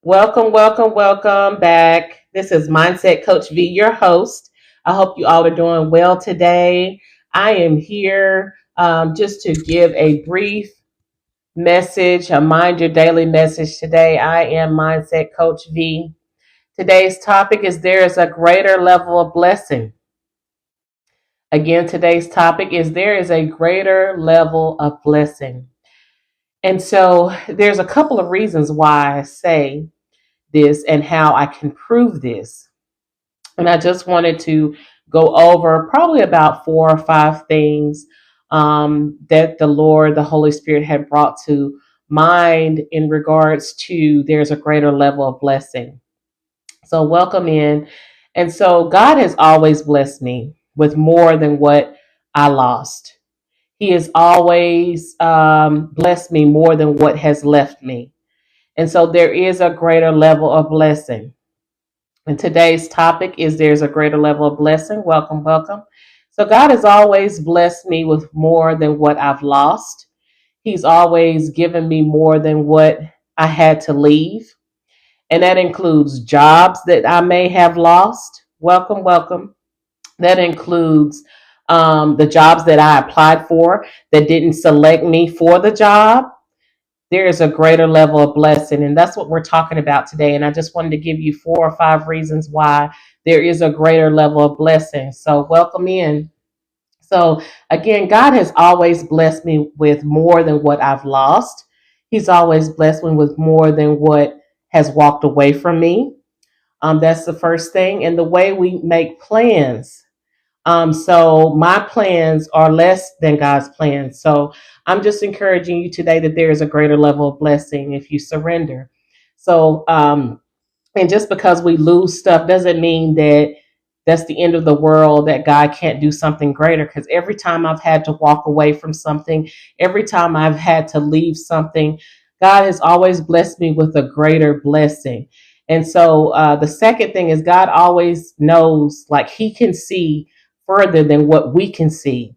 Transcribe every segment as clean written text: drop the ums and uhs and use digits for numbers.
Welcome, welcome, welcome back. This is Mindset Coach V, your host. I hope you all are doing well today. I am here just to give a brief message, a mind your daily message today. I am Mindset Coach V. Today's topic is there is a greater level of blessing. Again, today's topic is there is a greater level of blessing. And so there's a couple of reasons why I say this and how I can prove this. And I just wanted to go over probably about four or five things that the Lord, the Holy Spirit had brought to mind in regards to there's a greater level of blessing. So, welcome in. And so, God has always blessed me with more than what I lost. He has always blessed me more than what has left me. And so, there is a greater level of blessing. And today's topic is there's a greater level of blessing. Welcome, welcome. So God has always blessed me with more than what I've lost. He's always given me more than what I had to leave. And that includes jobs that I may have lost. Welcome, welcome. That includes the jobs that I applied for that didn't select me for the job. There is a greater level of blessing. And that's what we're talking about today. And I just wanted to give you four or five reasons why there is a greater level of blessing. So, welcome in. So, again, God has always blessed me with more than what I've lost. He's always blessed me with more than what has walked away from me. That's the first thing. And the way we make plans, so my plans are less than God's plans. So I'm just encouraging you today that there is a greater level of blessing if you surrender. So, and just because we lose stuff doesn't mean that that's the end of the world, that God can't do something greater. Because every time I've had to walk away from something, every time I've had to leave something, God has always blessed me with a greater blessing. And so the second thing is God always knows, like He can see further than what we can see.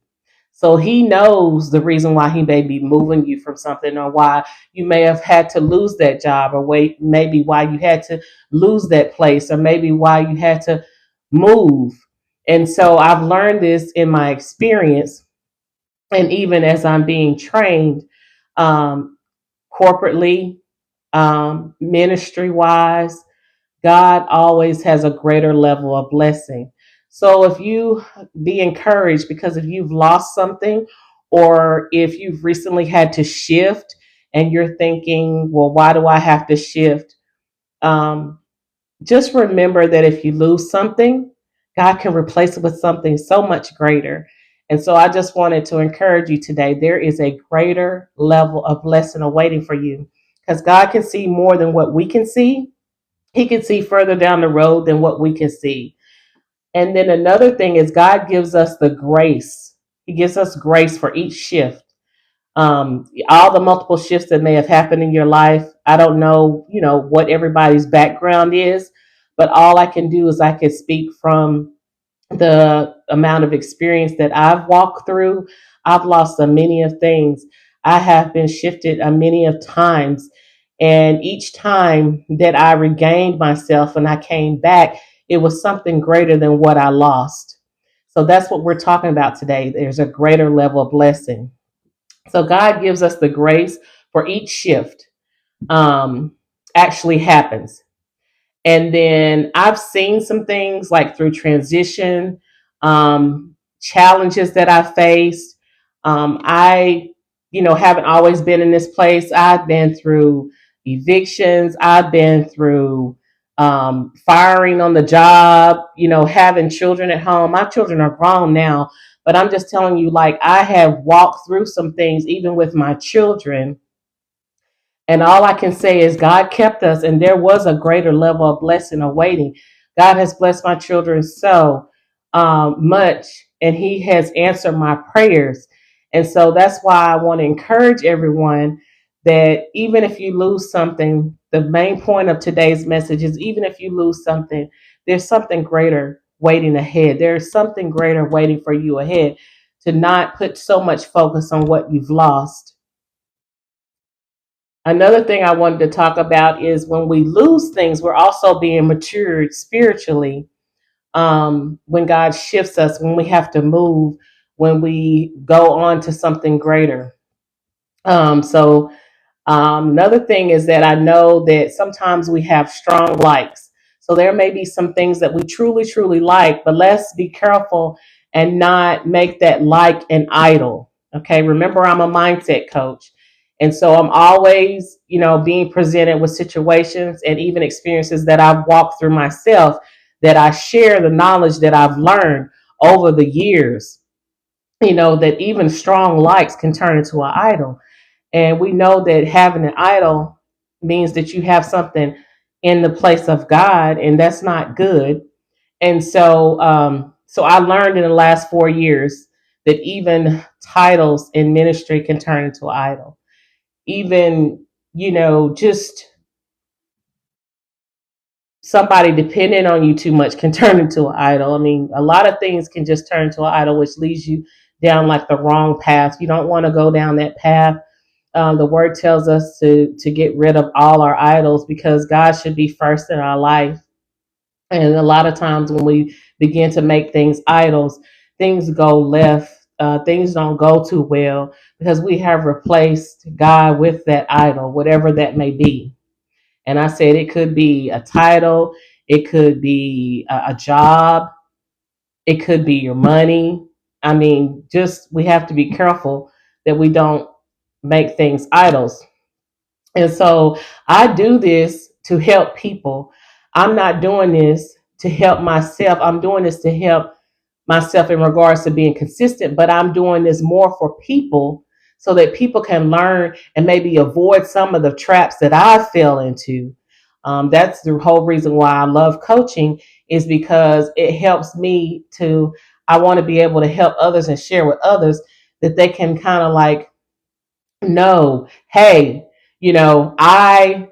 So He knows the reason why He may be moving you from something, or why you may have had to lose that job, or maybe why you had to lose that place, or maybe why you had to move. And so I've learned this in my experience, and even as I'm being trained um, corporately, ministry wise, God always has a greater level of blessing. So if you be encouraged, because if you've lost something, or if you've recently had to shift and you're thinking, well, why do I have to shift? Um, just remember that if you lose something, God can replace it with something so much greater. And so I just wanted to encourage you today. There is a greater level of blessing awaiting for you, because God can see more than what we can see. He can see further down the road than what we can see. And then another thing is God gives us the grace. He gives us grace for each shift. All the multiple shifts that may have happened in your life. I don't know, what everybody's background is, but all I can do is I can speak from the amount of experience that I've walked through. I've lost a many of things. I have been shifted a many of times. And each time that I regained myself and I came back, it was something greater than what I lost. So that's what we're talking about today. There's a greater level of blessing. So God gives us the grace for each shift um, actually happens. And then I've seen some things like through transition, challenges that I faced. I haven't always been in this place. I've been through evictions. I've been through firing on the job, having children at home. My children are grown now, but I'm just telling you, like, I have walked through some things, even with my children, and all I can say is God kept us, and there was a greater level of blessing awaiting. God has blessed my children so much, and He has answered my prayers. And so that's why I want to encourage everyone that even if you lose something, the main point of today's message is even if you lose something, there's something greater waiting ahead. There's something greater waiting for you ahead, to not put so much focus on what you've lost. Another thing I wanted to talk about is when we lose things, we're also being matured spiritually. When God shifts us, when we have to move, when we go on to something greater. So another thing is that I know that sometimes we have strong likes. So there may be some things that we truly, truly like, but let's be careful and not make that like an idol. Okay. Remember, I'm a mindset coach. And so I'm always, being presented with situations and even experiences that I've walked through myself that I share the knowledge that I've learned over the years, that even strong likes can turn into an idol. And we know that having an idol means that you have something in the place of God, and that's not good. And so I learned in the last 4 years that even titles in ministry can turn into an idol. Even, just somebody depending on you too much can turn into an idol. I mean, a lot of things can just turn to an idol, which leads you down like the wrong path. You don't want to go down that path. The word tells us to get rid of all our idols because God should be first in our life. And a lot of times when we begin to make things idols, things go left. Things don't go too well because we have replaced God with that idol, whatever that may be. And I said it could be a title, it could be a job, it could be your money. I mean, just we have to be careful that we don't make things idols. And so I do this to help people. I'm not doing this to help myself. I'm doing this to help myself in regards to being consistent, but I'm doing this more for people so that people can learn and maybe avoid some of the traps that I fell into. That's the whole reason why I love coaching is because it helps me to, I want to be able to help others and share with others that they can kind of like know, hey, I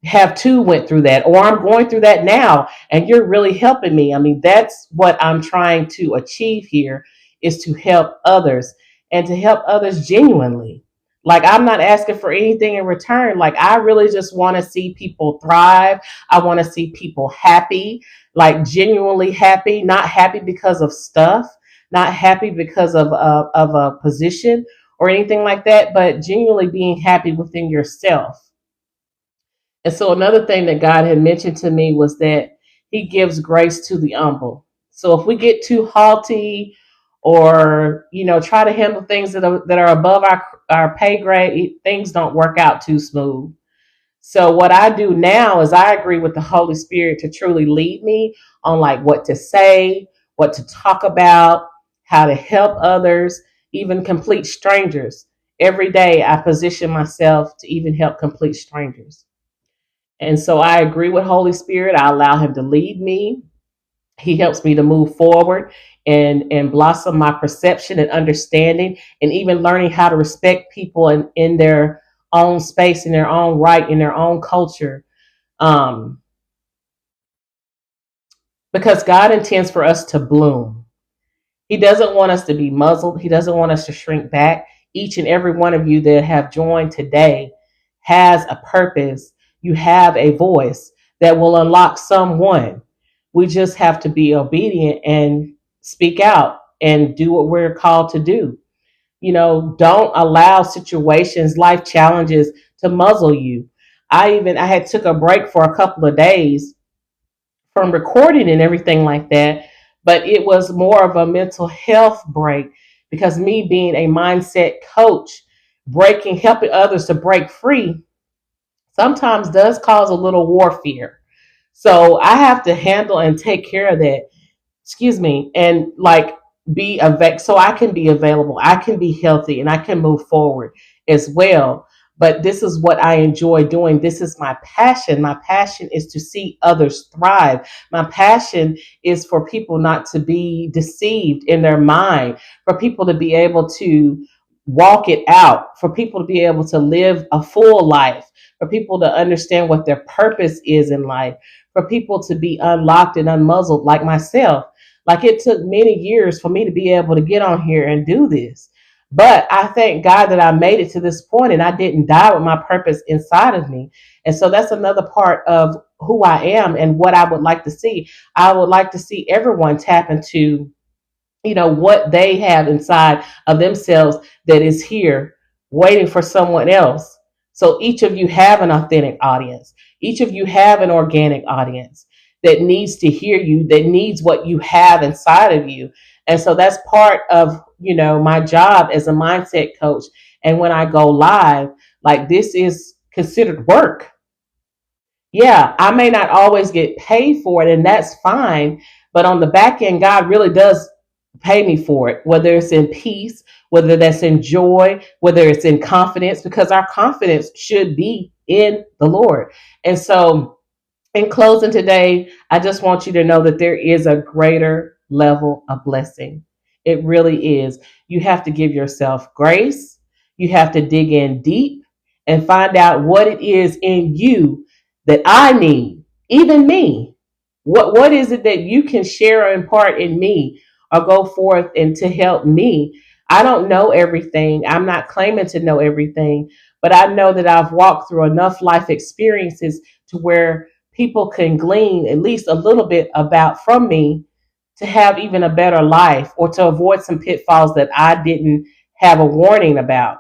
have too went through that, or I'm going through that now, and you're really helping me. I mean, that's what I'm trying to achieve here is to help others and to help others genuinely. Like I'm not asking for anything in return. Like I really just want to see people thrive. I want to see people happy, like genuinely happy, not happy because of stuff, not happy because of a position or anything like that, but genuinely being happy within yourself. And so another thing that God had mentioned to me was that He gives grace to the humble. So if we get too haughty or try to handle things that are above our pay grade, things don't work out too smooth. So what I do now is I agree with the Holy Spirit to truly lead me on like what to say, what to talk about, how to help others, even complete strangers. Every day I position myself to even help complete strangers. And so I agree with Holy Spirit. I allow him to lead me. He helps me to move forward and blossom my perception and understanding and even learning how to respect people in their own space, in their own right, in their own culture. Um, because God intends for us to bloom. He doesn't want us to be muzzled. He doesn't want us to shrink back. Each and every one of you that have joined today has a purpose. You have a voice that will unlock someone. We just have to be obedient and speak out and do what we're called to do. Don't allow situations, life challenges to muzzle you. I had took a break for a couple of days from recording and everything like that, but it was more of a mental health break because me being a mindset coach, helping others to break free sometimes does cause a little warfare. So I have to handle and take care of that. Excuse me, and like so I can be available, I can be healthy, and I can move forward as well. But this is what I enjoy doing. This is my passion. My passion is to see others thrive. My passion is for people not to be deceived in their mind, for people to be able to walk it out, for people to be able to live a full life, for people to understand what their purpose is in life, for people to be unlocked and unmuzzled like myself. Like it took many years for me to be able to get on here and do this. But I thank God that I made it to this point and I didn't die with my purpose inside of me. And so that's another part of who I am and what I would like to see. I would like to see everyone tap into, what they have inside of themselves that is here waiting for someone else. So each of you have an authentic audience. Each of you have an organic audience that needs to hear you, that needs what you have inside of you. And so that's part of, my job as a mindset coach. And when I go live, like, this is considered work. Yeah, I may not always get paid for it, and that's fine. But on the back end, God really does pay me for it, whether it's in peace, whether that's in joy, whether it's in confidence, because our confidence should be in the Lord. And so, in closing today, I just want you to know that there is a greater level of blessing. It really is. You have to give yourself grace. You have to dig in deep and find out what it is in you that I need, even me. What is it that you can share or impart in me or go forth and to help me? I don't know everything. I'm not claiming to know everything, but I know that I've walked through enough life experiences to where people can glean at least a little bit about from me to have even a better life or to avoid some pitfalls that I didn't have a warning about.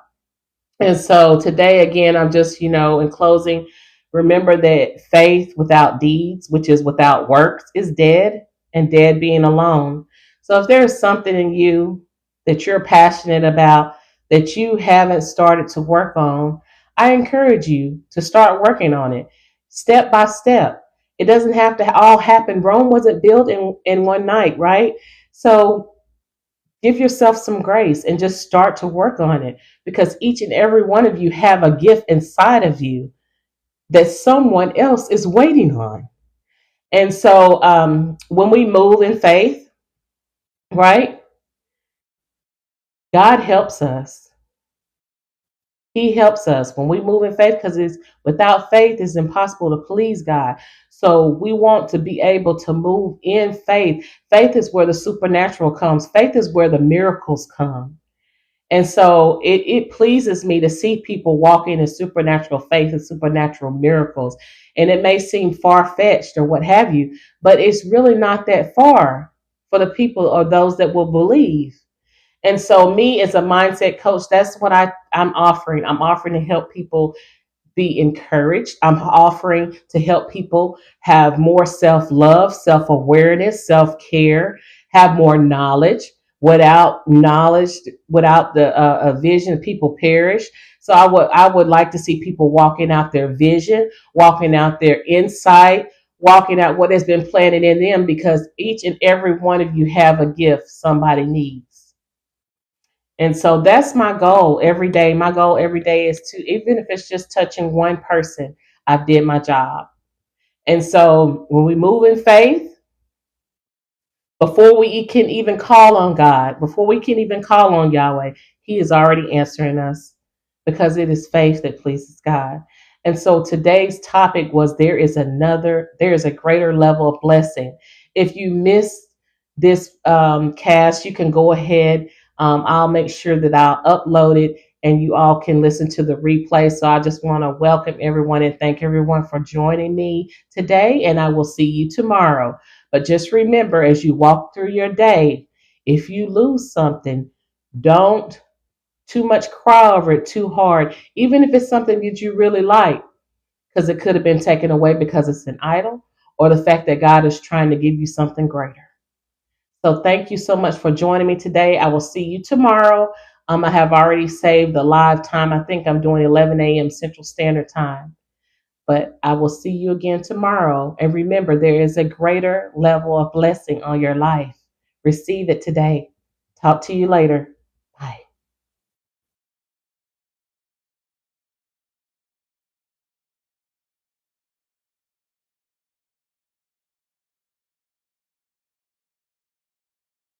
And so today, again, I'm just, in closing, remember that faith without deeds, which is without works, is dead, and dead being alone. So if there's something in you that you're passionate about that you haven't started to work on, I encourage you to start working on it step by step. It doesn't have to all happen. Rome wasn't built in one night, right? So give yourself some grace and just start to work on it, because each and every one of you have a gift inside of you that someone else is waiting on. And so when we move in faith, right, God helps us. He helps us when we move in faith, because it's without faith it's impossible to please God. So we want to be able to move in faith. Faith is where the supernatural comes. Faith is where the miracles come. And so it pleases me to see people walking in supernatural faith and supernatural miracles. And it may seem far fetched or what have you, but it's really not that far for the people or those that will believe. And so, me as a mindset coach, that's what I'm offering. I'm offering to help people be encouraged. I'm offering to help people have more self love, self awareness, self care, have more knowledge. Without knowledge, without the vision, people perish. So I would like to see people walking out their vision, walking out their insight, walking out what has been planted in them, because each and every one of you have a gift somebody needs. And so that's my goal every day. My goal every day is to, even if it's just touching one person, I've did my job. And so when we move in faith, before we can even call on God, before we can even call on Yahweh, He is already answering us, because it is faith that pleases God. And so today's topic was, there is a greater level of blessing. If you missed this cast, you can go ahead. I'll make sure that I'll upload it and you all can listen to the replay. So I just want to welcome everyone and thank everyone for joining me today. And I will see you tomorrow. But just remember, as you walk through your day, if you lose something, don't too much cry over it too hard, even if it's something that you really like, because it could have been taken away because it's an idol, or the fact that God is trying to give you something greater. So thank you so much for joining me today. I will see you tomorrow. I have already saved the live time. I think I'm doing 11 a.m. Central Standard Time. But I will see you again tomorrow. And remember, there is a greater level of blessing on your life. Receive it today. Talk to you later.